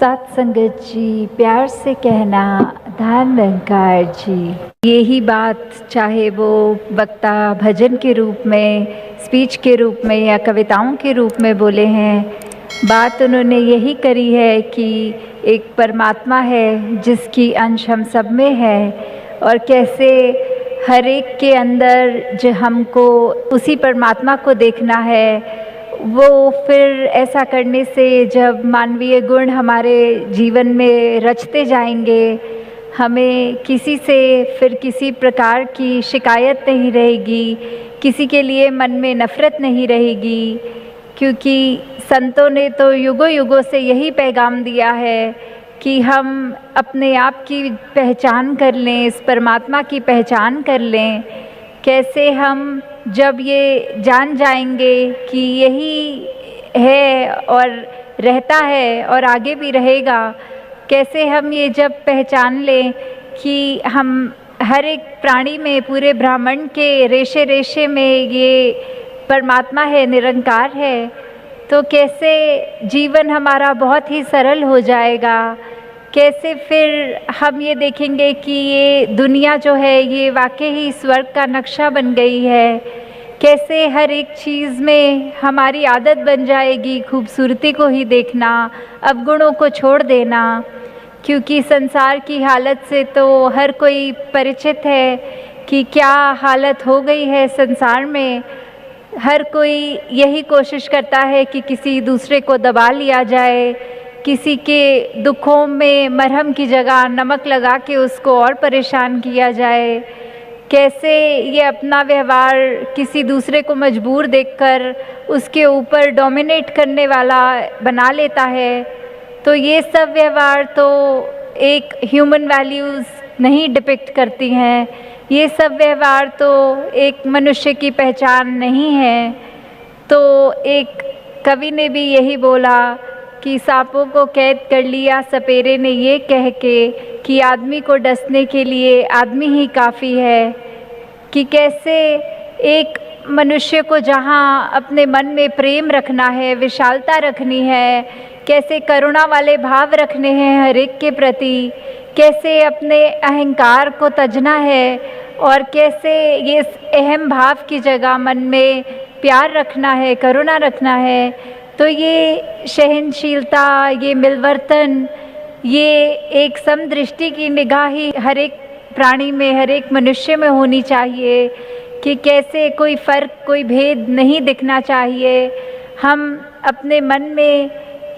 सात संगत जी, प्यार से कहना धान निरंकार जी। यही बात चाहे वो वक्ता भजन के रूप में, स्पीच के रूप में या कविताओं के रूप में बोले हैं, बात उन्होंने यही करी है कि एक परमात्मा है जिसकी अंश हम सब में है और कैसे हर एक के अंदर जो हमको उसी परमात्मा को देखना है। वो फिर ऐसा करने से जब मानवीय गुण हमारे जीवन में रचते जाएंगे, हमें किसी से फिर किसी प्रकार की शिकायत नहीं रहेगी, किसी के लिए मन में नफ़रत नहीं रहेगी, क्योंकि संतों ने तो युगों युगों से यही पैगाम दिया है कि हम अपने आप की पहचान कर लें, इस परमात्मा की पहचान कर लें। कैसे हम जब ये जान जाएंगे कि यही है और रहता है और आगे भी रहेगा, कैसे हम ये जब पहचान लें कि हम हर एक प्राणी में, पूरे ब्रह्मांड के रेशे रेशे में ये परमात्मा है, निरंकार है, तो कैसे जीवन हमारा बहुत ही सरल हो जाएगा। कैसे फिर हम ये देखेंगे कि ये दुनिया जो है ये वाकई ही स्वर्ग का नक्शा बन गई है। कैसे हर एक चीज़ में हमारी आदत बन जाएगी खूबसूरती को ही देखना, अवगुणों को छोड़ देना, क्योंकि संसार की हालत से तो हर कोई परिचित है कि क्या हालत हो गई है संसार में। हर कोई यही कोशिश करता है कि किसी दूसरे को दबा लिया जाए, किसी के दुखों में मरहम की जगह नमक लगा के उसको और परेशान किया जाए। कैसे ये अपना व्यवहार किसी दूसरे को मजबूर देखकर उसके ऊपर डोमिनेट करने वाला बना लेता है। तो ये सब व्यवहार तो एक ह्यूमन वैल्यूज़ नहीं डिपिक्ट करती हैं, ये सब व्यवहार तो एक मनुष्य की पहचान नहीं है। तो एक कवि ने भी यही बोला कि सांपों को कैद कर लिया सपेरे ने ये कह के कि आदमी को डसने के लिए आदमी ही काफ़ी है। कि कैसे एक मनुष्य को जहाँ अपने मन में प्रेम रखना है, विशालता रखनी है, कैसे करुणा वाले भाव रखने हैं हर एक के प्रति, कैसे अपने अहंकार को तजना है और कैसे ये अहम भाव की जगह मन में प्यार रखना है, करुणा रखना है। तो ये सहनशीलता, ये मिलवर्तन, ये एक समदृष्टि की निगाह ही हर एक प्राणी में, हर एक मनुष्य में होनी चाहिए कि कैसे कोई फ़र्क, कोई भेद नहीं दिखना चाहिए। हम अपने मन में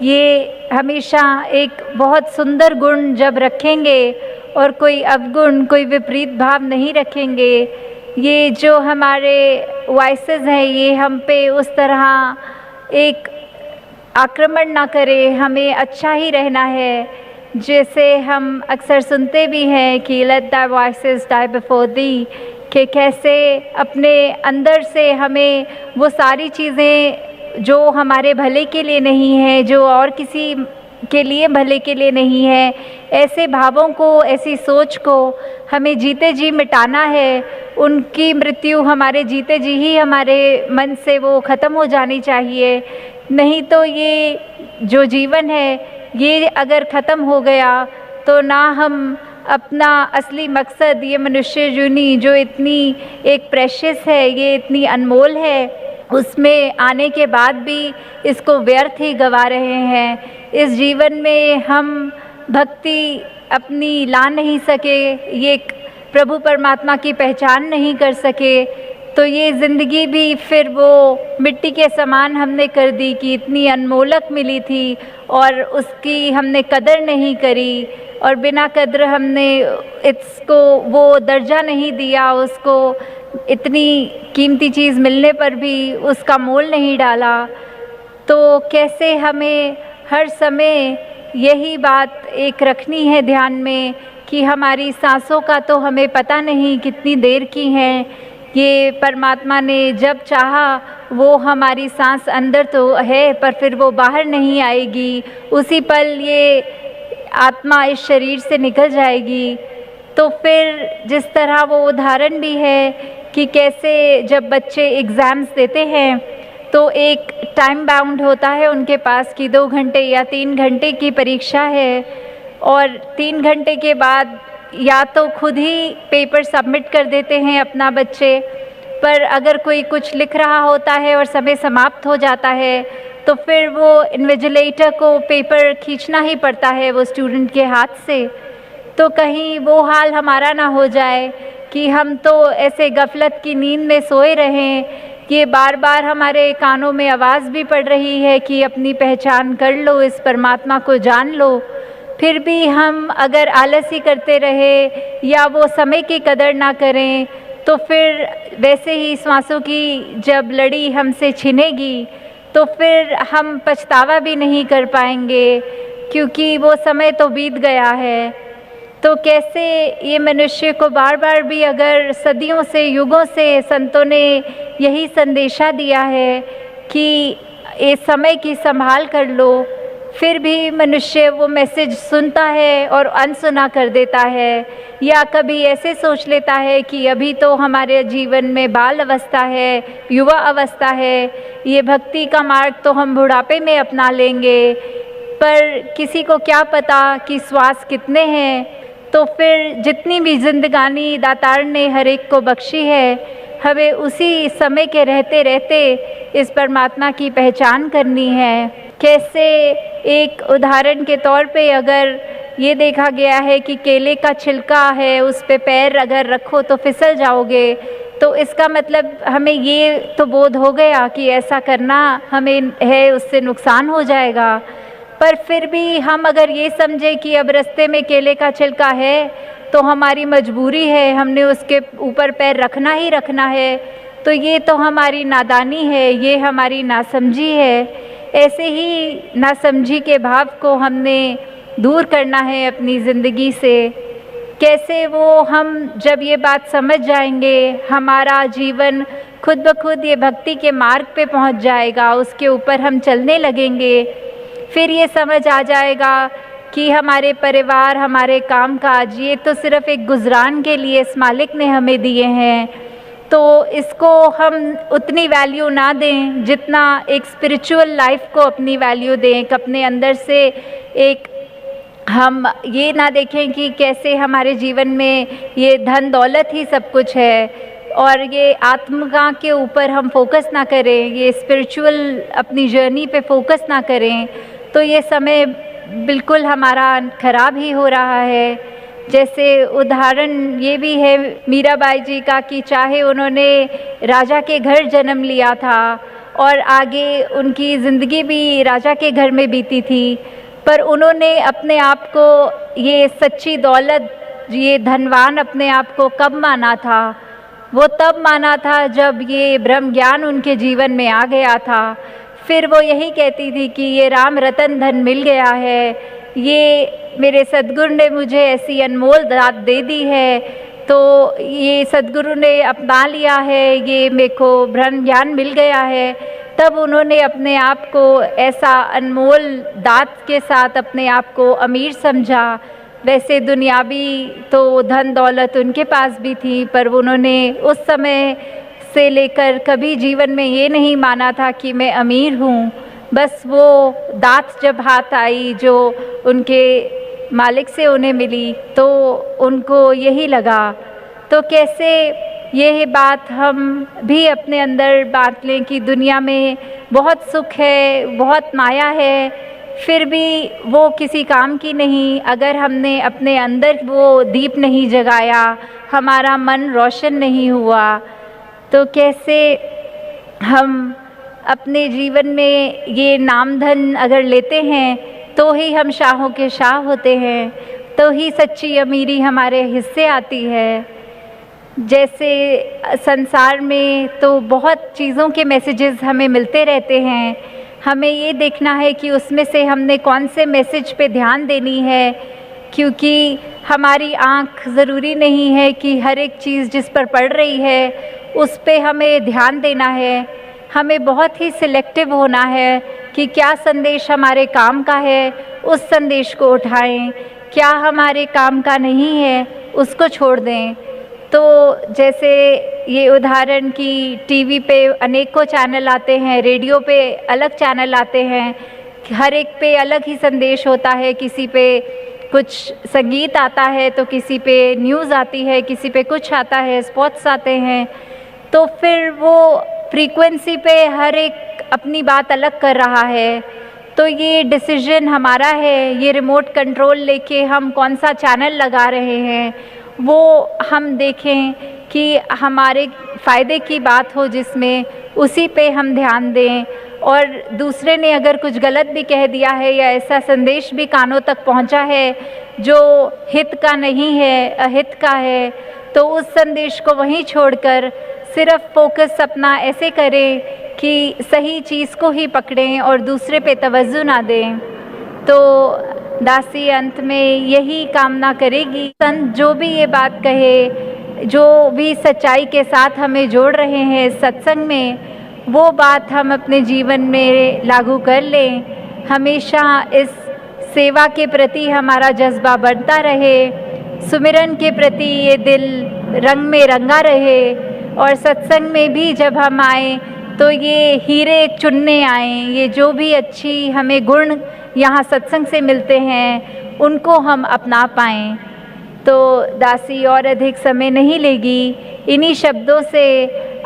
ये हमेशा एक बहुत सुंदर गुण जब रखेंगे और कोई अवगुण, कोई विपरीत भाव नहीं रखेंगे, ये जो हमारे वॉइसेस हैं ये हम पे उस तरह एक आक्रमण ना करे। हमें अच्छा ही रहना है। जैसे हम अक्सर सुनते भी हैं कि let the voices die before the, कि कैसे अपने अंदर से हमें वो सारी चीज़ें जो हमारे भले के लिए नहीं है, जो और किसी के लिए भले के लिए नहीं है, ऐसे भावों को, ऐसी सोच को हमें जीते जी मिटाना है। उनकी मृत्यु हमारे जीते जी ही हमारे मन से वो ख़त्म हो जानी चाहिए। नहीं तो ये जो जीवन है ये अगर ख़त्म हो गया तो ना हम अपना असली मकसद, ये मनुष्य जूनी जो इतनी एक प्रेशियस है, ये इतनी अनमोल है, उसमें आने के बाद भी इसको व्यर्थ ही गवा रहे हैं। इस जीवन में हम भक्ति अपनी ला नहीं सके, ये प्रभु परमात्मा की पहचान नहीं कर सके, तो ये ज़िंदगी भी फिर वो मिट्टी के समान हमने कर दी कि इतनी अनमोलक मिली थी और उसकी हमने कदर नहीं करी और बिना कदर हमने इसको वो दर्जा नहीं दिया, उसको इतनी कीमती चीज़ मिलने पर भी उसका मोल नहीं डाला। तो कैसे हमें हर समय यही बात एक रखनी है ध्यान में कि हमारी सांसों का तो हमें पता नहीं कितनी देर की हैं। ये परमात्मा ने जब चाहा वो हमारी सांस अंदर तो है पर फिर वो बाहर नहीं आएगी, उसी पल ये आत्मा इस शरीर से निकल जाएगी। तो फिर जिस तरह वो उदाहरण भी है कि कैसे जब बच्चे एग्ज़ाम्स देते हैं तो एक टाइम बाउंड होता है उनके पास कि 2 घंटे या 3 घंटे की परीक्षा है, और 3 घंटे के बाद या तो खुद ही पेपर सबमिट कर देते हैं अपना बच्चे, पर अगर कोई कुछ लिख रहा होता है और समय समाप्त हो जाता है तो फिर वो इन्विजिलेटर को पेपर खींचना ही पड़ता है वो स्टूडेंट के हाथ से। तो कहीं वो हाल हमारा ना हो जाए कि हम तो ऐसे गफलत की नींद में सोए रहें। ये बार बार हमारे कानों में आवाज़ भी पड़ रही है कि अपनी पहचान कर लो, इस परमात्मा को जान लो, फिर भी हम अगर आलसी करते रहे या वो समय की कदर ना करें तो फिर वैसे ही सांसों की जब लड़ी हमसे छिनेगी तो फिर हम पछतावा भी नहीं कर पाएंगे, क्योंकि वो समय तो बीत गया है। तो कैसे ये मनुष्य को बार बार भी, अगर सदियों से युगों से संतों ने यही संदेशा दिया है कि इस समय की संभाल कर लो, फिर भी मनुष्य वो मैसेज सुनता है और अनसुना कर देता है, या कभी ऐसे सोच लेता है कि अभी तो हमारे जीवन में बाल अवस्था है, युवा अवस्था है, ये भक्ति का मार्ग तो हम बुढ़ापे में अपना लेंगे, पर किसी को क्या पता कि श्वास कितने हैं। तो फिर जितनी भी जिंदगानी दातार ने हर एक को बख्शी है, हमें उसी समय के रहते रहते इस परमात्मा की पहचान करनी है। कैसे एक उदाहरण के तौर पे अगर ये देखा गया है कि केले का छिलका है, उस पे पैर अगर रखो तो फिसल जाओगे, तो इसका मतलब हमें ये तो बोध हो गया कि ऐसा करना हमें है, उससे नुकसान हो जाएगा। पर फिर भी हम अगर ये समझे कि अब रास्ते में केले का छिलका है तो हमारी मजबूरी है, हमने उसके ऊपर पैर रखना ही रखना है, तो ये तो हमारी नादानी है, ये हमारी नासमझी है। ऐसे ही नासमझी के भाव को हमने दूर करना है अपनी ज़िंदगी से। कैसे वो हम जब ये बात समझ जाएंगे, हमारा जीवन खुद ब खुद ये भक्ति के मार्ग पे पहुंच जाएगा, उसके ऊपर हम चलने लगेंगे। फिर ये समझ आ जाएगा कि हमारे परिवार, हमारे कामकाज, ये तो सिर्फ़ एक गुजरान के लिए इस मालिक ने हमें दिए हैं, तो इसको हम उतनी वैल्यू ना दें जितना एक स्पिरिचुअल लाइफ को अपनी वैल्यू दें। अपने अंदर से एक हम ये ना देखें कि कैसे हमारे जीवन में ये धन दौलत ही सब कुछ है, और ये आत्मा के ऊपर हम फोकस ना करें, ये स्पिरिचुअल अपनी जर्नी पे फोकस ना करें, तो ये समय बिल्कुल हमारा ख़राब ही हो रहा है। जैसे उदाहरण ये भी है मीराबाई जी का कि चाहे उन्होंने राजा के घर जन्म लिया था और आगे उनकी ज़िंदगी भी राजा के घर में बीती थी, पर उन्होंने अपने आप को ये सच्ची दौलत, ये धनवान अपने आप को कब माना था? वो तब माना था जब ये ब्रह्म ज्ञान उनके जीवन में आ गया था। फिर वो यही कहती थी कि ये राम रतन धन मिल गया है, ये मेरे सद्गुरु ने मुझे ऐसी अनमोल दात दे दी है, तो ये सद्गुरु ने अपना लिया है, ये मेरे को ब्रह्म ज्ञान मिल गया है। तब उन्होंने अपने आप को ऐसा अनमोल दात के साथ अपने आप को अमीर समझा। वैसे दुनियावी तो धन दौलत उनके पास भी थी, पर उन्होंने उस समय से लेकर कभी जीवन में ये नहीं माना था कि मैं अमीर हूँ। बस वो दात जब हाथ आई जो उनके मालिक से उन्हें मिली, तो उनको यही लगा। तो कैसे ये बात हम भी अपने अंदर बांट लें कि दुनिया में बहुत सुख है, बहुत माया है, फिर भी वो किसी काम की नहीं अगर हमने अपने अंदर वो दीप नहीं जगाया, हमारा मन रोशन नहीं हुआ। तो कैसे हम अपने जीवन में ये नाम धन अगर लेते हैं तो ही हम शाहों के शाह होते हैं, तो ही सच्ची अमीरी हमारे हिस्से आती है। जैसे संसार में तो बहुत चीज़ों के मैसेजेस हमें मिलते रहते हैं, हमें ये देखना है कि उसमें से हमने कौन से मैसेज पे ध्यान देनी है, क्योंकि हमारी आँख ज़रूरी नहीं है कि हर एक चीज़ जिस पर पड़ रही है उस पे हमें ध्यान देना है। हमें बहुत ही सिलेक्टिव होना है कि क्या संदेश हमारे काम का है उस संदेश को उठाएं, क्या हमारे काम का नहीं है उसको छोड़ दें। तो जैसे ये उदाहरण कि टीवी पे अनेकों चैनल आते हैं, रेडियो पे अलग चैनल आते हैं, हर एक पे अलग ही संदेश होता है, किसी पे कुछ संगीत आता है तो किसी पे न्यूज़ आती है, किसी पे कुछ आता है, स्पोर्ट्स आते हैं। तो फिर वो फ्रीक्वेंसी पे हर एक अपनी बात अलग कर रहा है। तो ये डिसीजन हमारा है, ये रिमोट कंट्रोल लेके हम कौन सा चैनल लगा रहे हैं वो हम देखें कि हमारे फ़ायदे की बात हो, जिसमें उसी पे हम ध्यान दें। और दूसरे ने अगर कुछ गलत भी कह दिया है या ऐसा संदेश भी कानों तक पहुंचा है जो हित का नहीं है, अहित का है, तो उस संदेश को वहीं छोड़कर सिर्फ फोकस अपना ऐसे करें कि सही चीज़ को ही पकड़ें और दूसरे पे तवज्जो ना दें। तो दासी अंत में यही कामना करेगी, संत जो भी ये बात कहे, जो भी सच्चाई के साथ हमें जोड़ रहे हैं सत्संग में, वो बात हम अपने जीवन में लागू कर लें। हमेशा इस सेवा के प्रति हमारा जज्बा बढ़ता रहे, सुमिरन के प्रति ये दिल रंग में रंगा रहे, और सत्संग में भी जब हम आए तो ये हीरे चुनने आए, ये जो भी अच्छी हमें गुण यहाँ सत्संग से मिलते हैं उनको हम अपना पाएँ। तो दासी और अधिक समय नहीं लेगी, इन्हीं शब्दों से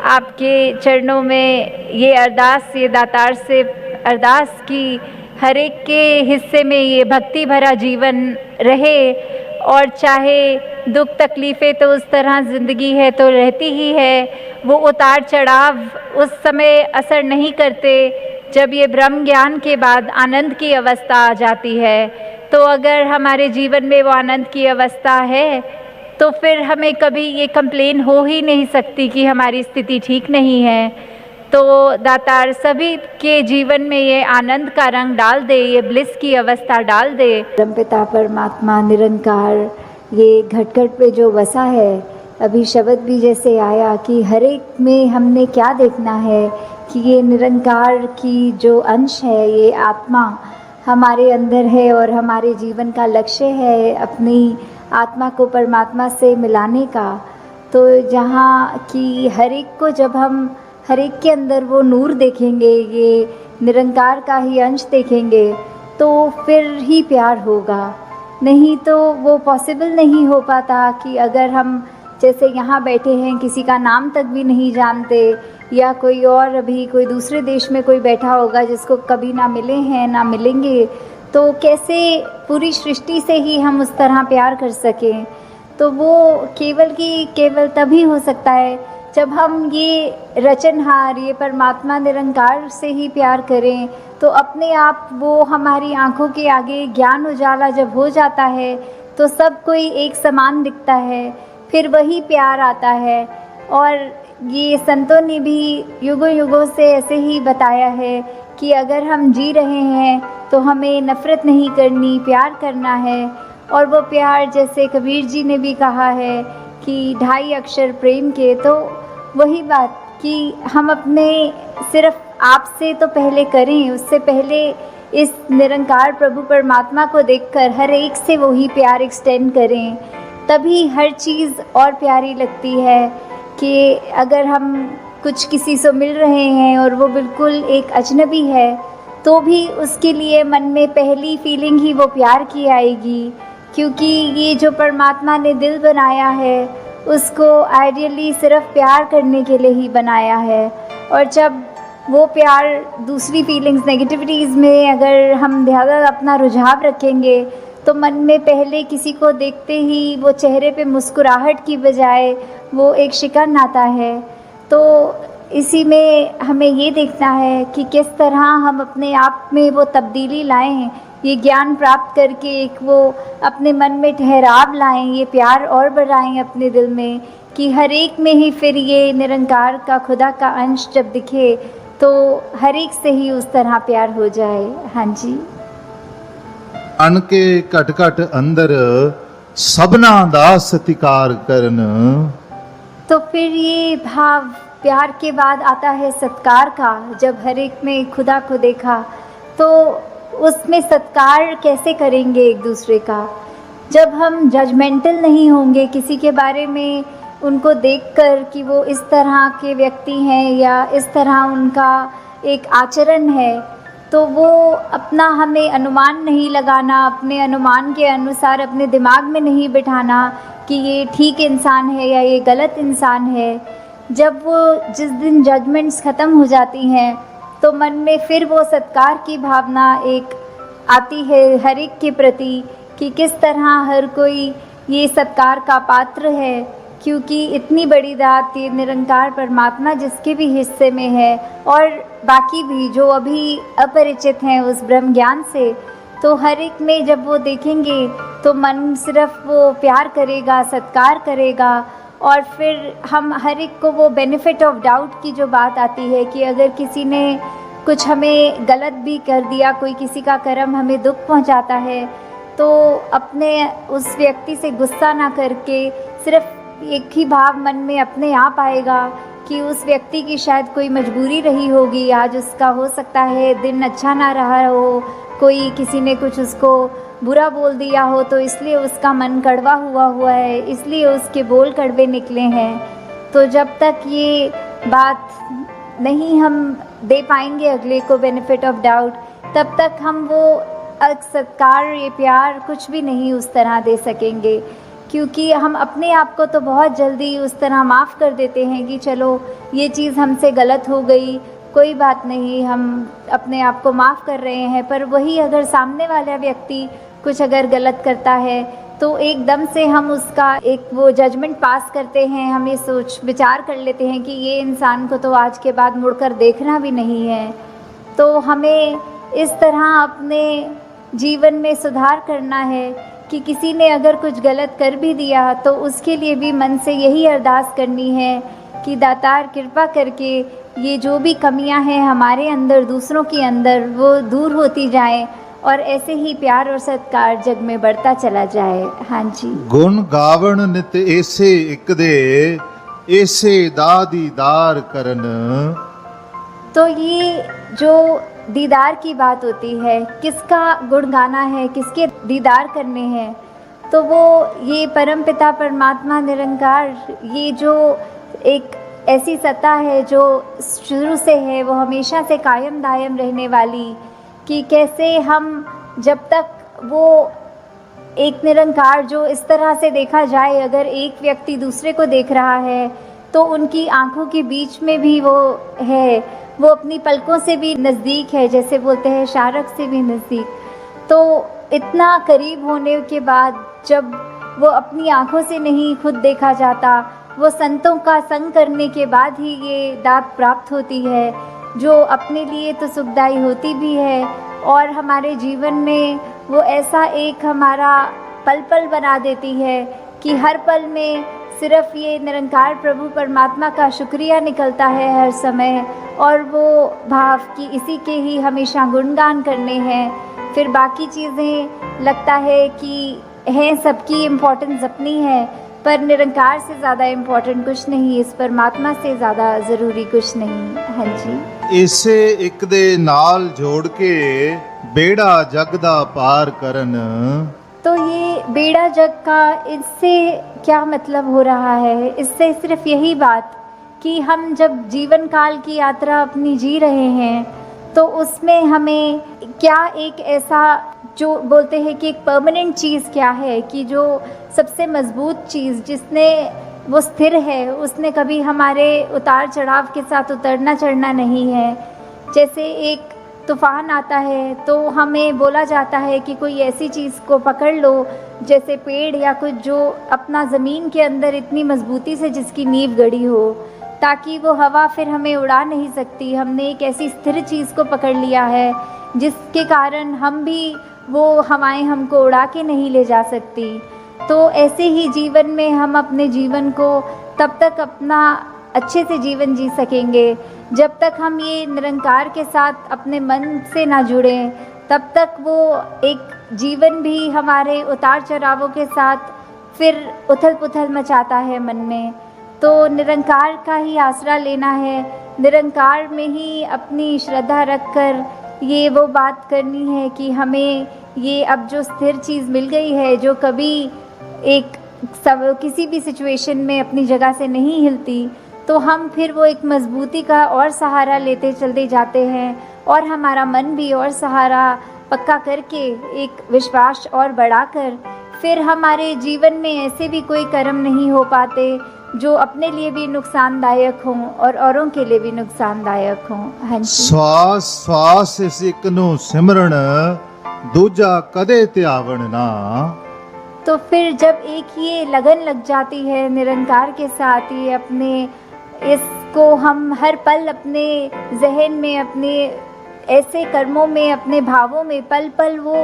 आपके चरणों में ये अरदास, ये दातार से अरदास की हर एक के हिस्से में ये भक्ति भरा जीवन रहे। और चाहे दुख तकलीफ़ें तो उस तरह ज़िंदगी है तो रहती ही है, वो उतार चढ़ाव उस समय असर नहीं करते जब ये ब्रह्म ज्ञान के बाद आनंद की अवस्था आ जाती है। तो अगर हमारे जीवन में वो आनंद की अवस्था है तो फिर हमें कभी ये कंप्लेन हो ही नहीं सकती कि हमारी स्थिति ठीक नहीं है। तो दातार सभी के जीवन में ये आनंद का रंग डाल दे, ये ब्लिस की अवस्था डाल दे। परमपिता परमात्मा निरंकार ये घट घट पे जो बसा है, अभी शब्द भी जैसे आया कि हर एक में हमने क्या देखना है कि ये निरंकार की जो अंश है, ये आत्मा हमारे अंदर है और हमारे जीवन का लक्ष्य है अपनी आत्मा को परमात्मा से मिलाने का। तो जहाँ कि हर एक को जब हम हर एक के अंदर वो नूर देखेंगे, ये निरंकार का ही अंश देखेंगे, तो फिर ही प्यार होगा। नहीं तो वो पॉसिबल नहीं हो पाता कि अगर हम जैसे यहाँ बैठे हैं, किसी का नाम तक भी नहीं जानते, या कोई और अभी कोई दूसरे देश में कोई बैठा होगा जिसको कभी ना मिले हैं ना मिलेंगे, तो कैसे पूरी सृष्टि से ही हम उस तरह प्यार कर सकें। तो वो केवल तभी हो सकता है जब हम ये रचनहार, ये परमात्मा निरंकार से ही प्यार करें। तो अपने आप वो हमारी आँखों के आगे ज्ञान उजाला जब हो जाता है तो सब कोई एक समान दिखता है, फिर वही प्यार आता है। और ये संतों ने भी युगों युगों से ऐसे ही बताया है कि अगर हम जी रहे हैं तो हमें नफ़रत नहीं करनी, प्यार करना है। और वो प्यार जैसे कबीर जी ने भी कहा है कि 2.5 अक्षर प्रेम के, तो वही बात कि हम अपने सिर्फ आप से तो पहले करें, उससे पहले इस निरंकार प्रभु परमात्मा को देखकर हर एक से वही प्यार एक्सटेंड करें, तभी हर चीज़ और प्यारी लगती है। कि अगर हम कुछ किसी से मिल रहे हैं और वो बिल्कुल एक अजनबी है, तो भी उसके लिए मन में पहली फीलिंग ही वो प्यार की आएगी, क्योंकि ये जो परमात्मा ने दिल बनाया है उसको आइडियली सिर्फ प्यार करने के लिए ही बनाया है। और जब वो प्यार दूसरी फीलिंग्स, नेगेटिविटीज़ में अगर हम ज़्यादा अपना रुझाव रखेंगे तो मन में पहले किसी को देखते ही वो चेहरे पे मुस्कुराहट की बजाय वो एक शिकन आता है। तो इसी में हमें ये देखना है कि किस तरह हम अपने आप में वो तब्दीली लाएं, ये ज्ञान प्राप्त करके एक वो अपने मन में ठहराव लाएं, ये प्यार और बढ़ाएं अपने दिल में, कि हर एक में ही फिर ये निरंकार का, खुदा का अंश जब दिखे तो हर एक से ही उस तरह प्यार हो जाए। हाँ जी। अन के घट घट अंदर सबना दा सत्कार करन। तो फिर ये भाव प्यार के बाद आता है सत्कार का। जब हर एक में खुदा को देखा तो उसमें सत्कार कैसे करेंगे एक दूसरे का, जब हम जजमेंटल नहीं होंगे, किसी के बारे में उनको देखकर कि वो इस तरह के व्यक्ति हैं या इस तरह उनका एक आचरण है, तो वो अपना हमें अनुमान नहीं लगाना, अपने अनुमान के अनुसार अपने दिमाग में नहीं बिठाना कि ये ठीक इंसान है या ये गलत इंसान है। जब वो जिस दिन जजमेंट्स ख़त्म हो जाती हैं तो मन में फिर वो सत्कार की भावना एक आती है हर एक के प्रति कि किस तरह हर कोई ये सत्कार का पात्र है, क्योंकि इतनी बड़ी दात ये निरंकार परमात्मा जिसके भी हिस्से में है और बाकी भी जो अभी अपरिचित हैं उस ब्रह्म ज्ञान से, तो हर एक में जब वो देखेंगे तो मन सिर्फ वो प्यार करेगा, सत्कार करेगा। और फिर हम हर एक को वो बेनिफिट ऑफ डाउट की जो बात आती है कि अगर किसी ने कुछ हमें गलत भी कर दिया, कोई किसी का कर्म हमें दुख पहुंचाता है, तो अपने उस व्यक्ति से गुस्सा ना करके सिर्फ एक ही भाव मन में अपने आप आएगा कि उस व्यक्ति की शायद कोई मजबूरी रही होगी, आज उसका हो सकता है दिन अच्छा ना रहा हो, कोई किसी ने कुछ उसको बुरा बोल दिया हो तो इसलिए उसका मन कड़वा हुआ है, इसलिए उसके बोल कड़वे निकले हैं। तो जब तक ये बात नहीं हम दे पाएंगे अगले को बेनिफिट ऑफ डाउट, तब तक हम वो सत्कार, ये प्यार कुछ भी नहीं उस तरह दे सकेंगे, क्योंकि हम अपने आप को तो बहुत जल्दी उस तरह माफ़ कर देते हैं कि चलो ये चीज़ हमसे गलत हो गई, कोई बात नहीं, हम अपने आप को माफ़ कर रहे हैं। पर वही अगर सामने वाला व्यक्ति कुछ अगर गलत करता है तो एकदम से हम उसका एक वो जजमेंट पास करते हैं, हम ये सोच विचार कर लेते हैं कि ये इंसान को तो आज के बाद मुड़कर देखना भी नहीं है। तो हमें इस तरह अपने जीवन में सुधार करना है कि किसी ने अगर कुछ गलत कर भी दिया तो उसके लिए भी मन से यही अरदास करनी है कि दातार कृपा करके ये जो भी कमियां हैं हमारे अंदर, दूसरों के अंदर, वो दूर होती जाएं और ऐसे ही प्यार और सत्कार जग में बढ़ता चला जाए। हाँ जी। गुण गावण नित ऐसे एक दे, ऐसे दादीदार करन। तो ये जो दीदार की बात होती है, किसका गुण गाना है, किसके दीदार करने हैं, तो वो ये परमपिता परमात्मा निरंकार, ये जो एक ऐसी सत्ता है जो शुरू से है, वो हमेशा से कायम दायम रहने वाली, कि कैसे हम जब तक वो एक निरंकार जो इस तरह से देखा जाए, अगर एक व्यक्ति दूसरे को देख रहा है तो उनकी आंखों के बीच में भी वो है, वो अपनी पलकों से भी नज़दीक है, जैसे बोलते हैं शारक से भी नज़दीक। तो इतना करीब होने के बाद जब वो अपनी आंखों से नहीं खुद देखा जाता, वो संतों का संग करने के बाद ही ये दात प्राप्त होती है, जो अपने लिए तो सुखदायी होती भी है और हमारे जीवन में वो ऐसा एक हमारा पल पल बना देती है कि हर पल में सिर्फ ये निरंकार प्रभु परमात्मा का शुक्रिया निकलता है हर समय, और वो भाव कि इसी के ही हमेशा गुणगान करने हैं। फिर बाकी चीज़ें लगता है कि हैं, सबकी इम्पोर्टेंस अपनी है, पर निरंकार से ज़्यादा इम्पोर्टेंट कुछ नहीं, इस परमात्मा से ज़्यादा ज़रूरी कुछ नहीं। हाँ जी। इसे एक दे नाल जोड़ के बेड़ा जग दा पार करन। तो ये बेड़ा जग का, इससे क्या मतलब हो रहा है? इससे सिर्फ यही बात कि हम जब जीवन काल की यात्रा अपनी जी रहे हैं तो उसमें हमें क्या एक ऐसा जो बोलते हैं कि एक परमानेंट चीज़ क्या है, कि जो सबसे मजबूत चीज़ जिसने वो स्थिर है, उसने कभी हमारे उतार चढ़ाव के साथ उतरना चढ़ना नहीं है। जैसे एक तूफ़ान आता है तो हमें बोला जाता है कि कोई ऐसी चीज़ को पकड़ लो, जैसे पेड़ या कुछ जो अपना ज़मीन के अंदर इतनी मजबूती से जिसकी नींव गड़ी हो, ताकि वो हवा फिर हमें उड़ा नहीं सकती। हमने एक ऐसी स्थिर चीज़ को पकड़ लिया है जिसके कारण हम भी, वो हवाएं हमको उड़ा के नहीं ले जा सकती। तो ऐसे ही जीवन में हम अपने जीवन को तब तक अपना अच्छे से जीवन जी सकेंगे जब तक हम ये निरंकार के साथ अपने मन से ना जुड़ें, तब तक वो एक जीवन भी हमारे उतार चढ़ावों के साथ फिर उथल पुथल मचाता है मन में। तो निरंकार का ही आसरा लेना है, निरंकार में ही अपनी श्रद्धा रखकर ये वो बात करनी है कि हमें ये अब जो स्थिर चीज़ मिल गई है, जो कभी एक सब किसी भी सिचुएशन में अपनी जगह से नहीं हिलती, तो हम फिर वो एक मजबूती का और सहारा लेते चलते जाते हैं और हमारा मन भी और सहारा पक्का करके एक विश्वास और बढ़ाकर फिर हमारे जीवन में ऐसे भी कोई कर्म नहीं हो पाते जो अपने लिए भी नुकसानदायक हों और औरों के लिए भी नुकसानदायक हों। हाँ जी। ਸਵਾਸ ਸਵਾਸ ਇਸ ਇੱਕ ਨੂੰ ਸਿਮਰਨ ਦੂਜਾ ਕਦੇ ਧਿਆਵਣ ਨਾ। तो फिर जब एक ये लगन लग जाती है निरंकार के साथ, ये अपने इसको हम हर पल अपने जहन में, अपने ऐसे कर्मों में, अपने भावों में पल पल वो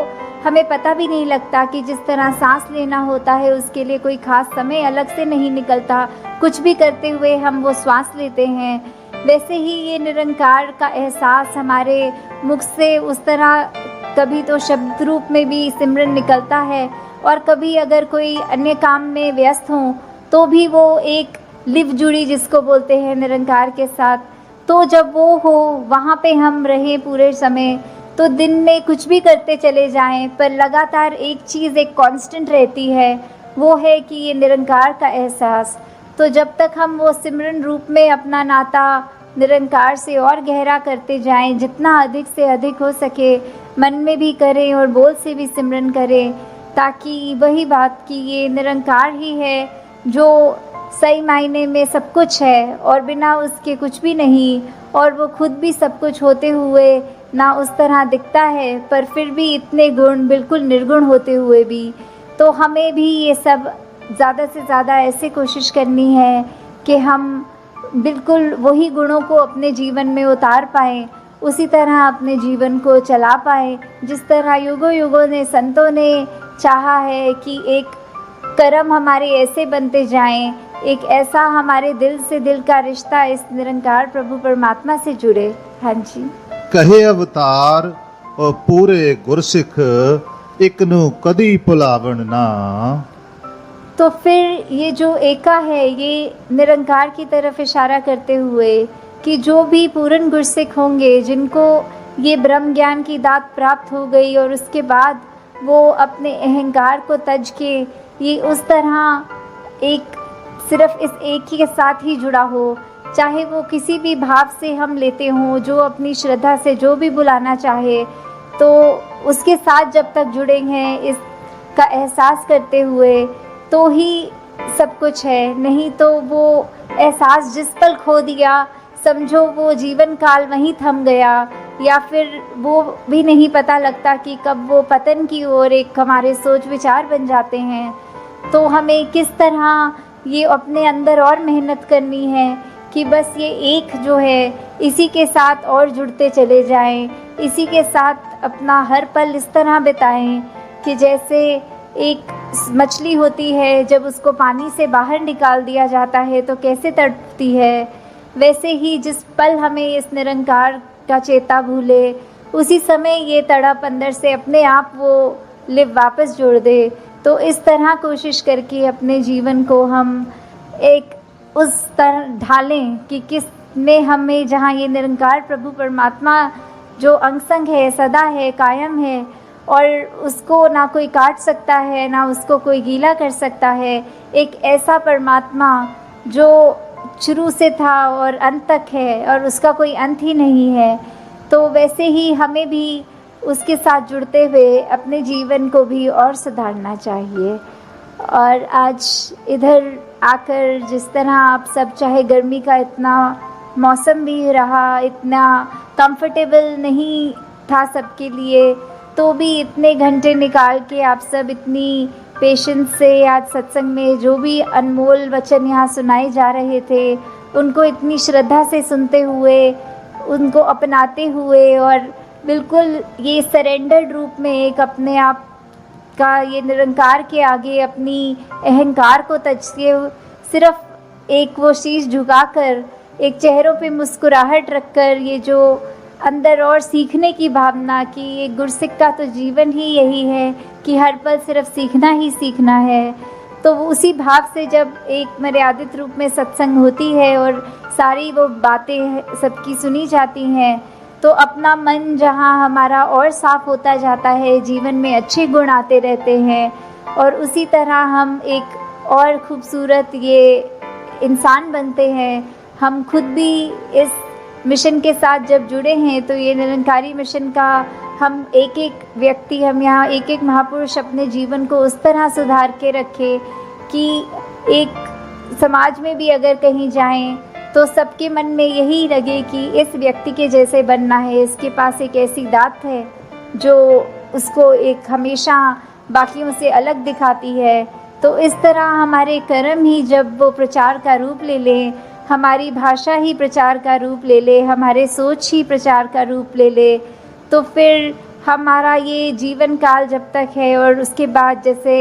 हमें पता भी नहीं लगता कि जिस तरह सांस लेना होता है उसके लिए कोई ख़ास समय अलग से नहीं निकलता, कुछ भी करते हुए हम वो श्वास लेते हैं, वैसे ही ये निरंकार का एहसास हमारे मुख से उस तरह कभी तो शब्द रूप में भी सिमरन निकलता है और कभी अगर कोई अन्य काम में व्यस्त हों तो भी वो एक लिव जुड़ी जिसको बोलते हैं निरंकार के साथ, तो जब वो हो वहाँ पे हम रहें पूरे समय, तो दिन में कुछ भी करते चले जाएं पर लगातार एक चीज़ एक कांस्टेंट रहती है, वो है कि ये निरंकार का एहसास। तो जब तक हम वो सिमरन रूप में अपना नाता निरंकार से और गहरा करते जाएं, जितना अधिक से अधिक हो सके मन में भी करें और बोल से भी सिमरन करें, ताकि वही बात कि ये निरंकार ही है जो सही मायने में सब कुछ है और बिना उसके कुछ भी नहीं, और वो खुद भी सब कुछ होते हुए ना उस तरह दिखता है पर फिर भी इतने गुण बिल्कुल निर्गुण होते हुए भी। तो हमें भी ये सब ज़्यादा से ज़्यादा ऐसे कोशिश करनी है कि हम बिल्कुल वही गुणों को अपने जीवन में उतार पाएँ, उसी तरह अपने जीवन को चला पाएँ जिस तरह युगों युगों ने संतों ने चाहा है कि एक कर्म हमारे ऐसे बनते जाएं, एक ऐसा हमारे दिल से दिल का रिश्ता इस निरंकार प्रभु परमात्मा से जुड़े। हाँ जी। ਕਹੇ ਅਵਤਾਰ ਉਹ ਪੂਰੇ ਗੁਰਸਿੱਖ ਇੱਕ ਨੂੰ ਕਦੀ ਭੁਲਾਵਣ ਨਾ। तो फिर ये जो एका है ये निरंकार की तरफ इशारा करते हुए कि जो भी पूर्ण गुरसिख होंगे, जिनको ये ब्रह्म ज्ञान की दात प्राप्त हो गई और उसके बाद वो अपने अहंकार को तज के ये उस तरह एक सिर्फ इस एक ही के साथ ही जुड़ा हो, चाहे वो किसी भी भाव से हम लेते हों, जो अपनी श्रद्धा से जो भी बुलाना चाहे, तो उसके साथ जब तक जुड़े हैं इसका एहसास करते हुए तो ही सब कुछ है। नहीं तो वो एहसास जिस पल खो दिया समझो वो जीवन काल वहीं थम गया, या फिर वो भी नहीं पता लगता कि कब वो पतन की ओर एक हमारे सोच विचार बन जाते हैं। तो हमें किस तरह ये अपने अंदर और मेहनत करनी है कि बस ये एक जो है इसी के साथ और जुड़ते चले जाएं, इसी के साथ अपना हर पल इस तरह बिताएं कि जैसे एक मछली होती है जब उसको पानी से बाहर निकाल दिया जाता है तो कैसे तड़पती है, वैसे ही जिस पल हमें इस निरंकार का चेता भूले उसी समय ये तड़प अंदर से अपने आप वो लिव वापस जोड़ दे। तो इस तरह कोशिश करके अपने जीवन को हम एक उस तरह ढालें कि किस में हमें, जहाँ ये निरंकार प्रभु परमात्मा जो अंग संग है, सदा है, कायम है और उसको ना कोई काट सकता है ना उसको कोई गीला कर सकता है, एक ऐसा परमात्मा जो शुरू से था और अंत तक है और उसका कोई अंत ही नहीं है। तो वैसे ही हमें भी उसके साथ जुड़ते हुए अपने जीवन को भी और सुधारना चाहिए। और आज इधर आकर जिस तरह आप सब, चाहे गर्मी का इतना मौसम भी रहा, इतना कंफर्टेबल नहीं था सबके लिए, तो भी इतने घंटे निकाल के आप सब इतनी पेशेंस से आज सत्संग में जो भी अनमोल वचन यहाँ सुनाए जा रहे थे उनको इतनी श्रद्धा से सुनते हुए, उनको अपनाते हुए और बिल्कुल ये सरेंडर्ड रूप में एक अपने आप का ये निरंकार के आगे अपनी अहंकार को तजते सिर्फ एक वो शीश झुकाकर, एक चेहरों पे मुस्कुराहट रखकर, ये जो अंदर और सीखने की भावना कि ये गुरसिख का तो जीवन ही यही है कि हर पल सिर्फ सीखना ही सीखना है। तो उसी भाव से जब एक मर्यादित रूप में सत्संग होती है और सारी वो बातें सबकी सुनी जाती हैं, तो अपना मन जहाँ हमारा और साफ होता जाता है, जीवन में अच्छे गुण आते रहते हैं और उसी तरह हम एक और खूबसूरत ये इंसान बनते हैं। हम खुद भी इस मिशन के साथ जब जुड़े हैं तो ये निरंकारी मिशन का हम एक एक व्यक्ति, हम यहाँ एक एक महापुरुष अपने जीवन को उस तरह सुधार के रखें कि एक समाज में भी अगर कहीं जाएं तो सबके मन में यही लगे कि इस व्यक्ति के जैसे बनना है, इसके पास एक ऐसी दात है जो उसको एक हमेशा बाकियों से अलग दिखाती है। तो इस तरह हमारे कर्म ही जब वो प्रचार का रूप ले लें, हमारी भाषा ही प्रचार का रूप ले ले, हमारे सोच ही प्रचार का रूप ले ले, तो फिर हमारा ये जीवन काल जब तक है और उसके बाद जैसे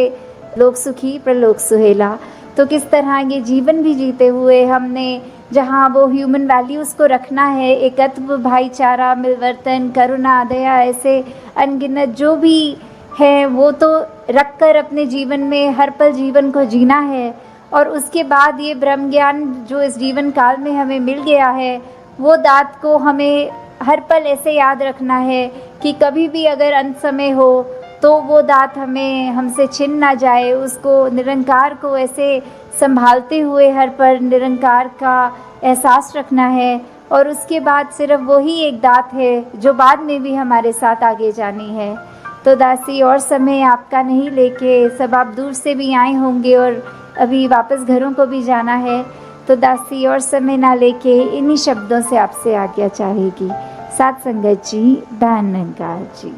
लोक सुखी प्रलोक सुहेला, तो किस तरह ये जीवन भी जीते हुए हमने जहाँ वो ह्यूमन वैल्यूज़ को रखना है, एकत्व, भाईचारा, मिलवर्तन, करुणा, दया, ऐसे अनगिनत जो भी है वो तो रख कर अपने जीवन में हर पल जीवन को जीना है। और उसके बाद ये ब्रह्म ज्ञान जो इस जीवन काल में हमें मिल गया है, वो दात को हमें हर पल ऐसे याद रखना है कि कभी भी अगर अंत समय हो तो वो दात हमें हमसे छिन ना जाए। उसको, निरंकार को ऐसे संभालते हुए हर पल निरंकार का एहसास रखना है। और उसके बाद सिर्फ वही एक दात है जो बाद में भी हमारे साथ आगे जानी है। तो दासी और समय आपका नहीं लेके, सब आप दूर से भी आए होंगे और अभी वापस घरों को भी जाना है, तो दासी और समय ना लेके इन्हीं शब्दों से आपसे आज्ञा चाहेगी। साथ संगत जी, धन निरंकार जी।